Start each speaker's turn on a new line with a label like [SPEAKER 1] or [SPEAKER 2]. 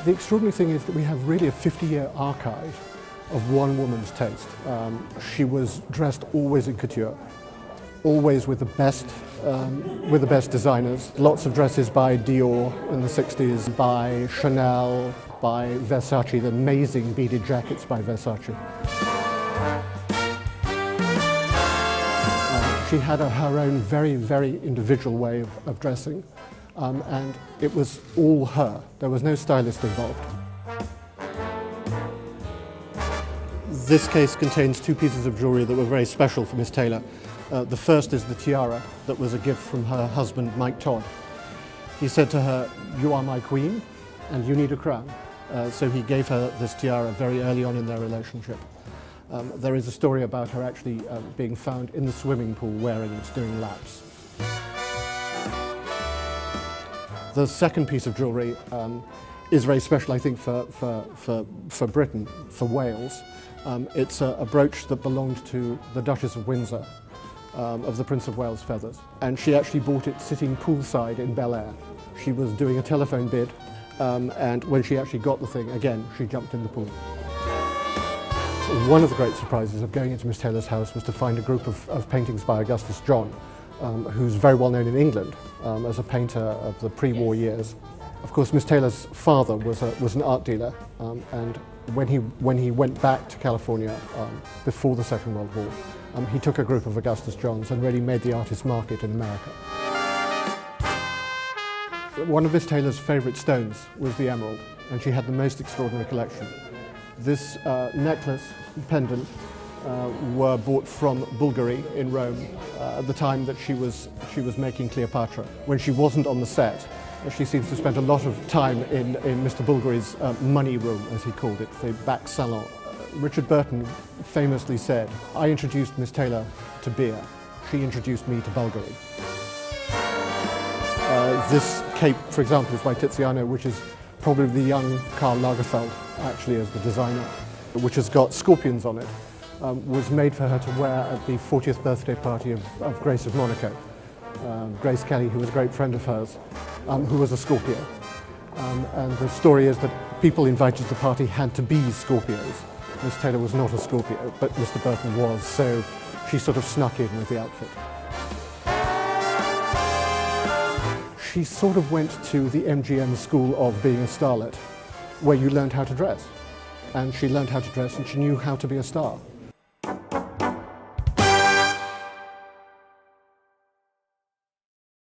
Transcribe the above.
[SPEAKER 1] The extraordinary thing is that we have really a 50-year archive of one woman's taste. She was dressed always in couture, always with the best designers. Lots of dresses by Dior in the 60s, by Chanel, by Versace, the amazing beaded jackets by Versace. She had her own very, very individual way of dressing, and it was all her. There was no stylist involved. This case contains two pieces of jewellery that were very special for Miss Taylor. The first is the tiara that was a gift from her husband, Mike Todd. He said to her, "You are my queen and you need a crown." So he gave her this tiara very early on in their relationship. There is a story about her actually being found in the swimming pool wearing it during laps. The second piece of jewellery is very special, I think, for Britain, for Wales. It's a brooch that belonged to the Duchess of Windsor, of the Prince of Wales' feathers. And she actually bought it sitting poolside in Bel Air. She was doing a telephone bid, and when she actually got the thing, again, she jumped in the pool. One of the great surprises of going into Miss Taylor's house was to find a group of paintings by Augustus John, who's very well known in England as a painter of the pre-war years. Of course, Miss Taylor's father was an art dealer, and when he went back to California before the Second World War, he took a group of Augustus Johns and really made the artist market in America. One of Miss Taylor's favourite stones was the emerald, and she had the most extraordinary collection. This necklace and pendant were bought from Bulgari in Rome at the time that she was making Cleopatra. When she wasn't on the set, she seems to spend a lot of time in Mr. Bulgari's money room, as he called it, the back salon. Richard Burton famously said, "I introduced Miss Taylor to beer. She introduced me to Bulgari." This cape, for example, is by Tiziano, which is probably the young Karl Lagerfeld, actually, as the designer, which has got scorpions on it, was made for her to wear at the 40th birthday party of Grace of Monaco. Grace Kelly, who was a great friend of hers, who was a Scorpio. And the story is that people invited to the party had to be Scorpios. Miss Taylor was not a Scorpio, but Mr. Burton was, so she sort of snuck in with the outfit. She sort of went to the MGM school of being a starlet, where you learned how to dress. And she learned how to dress and she knew how to be a star.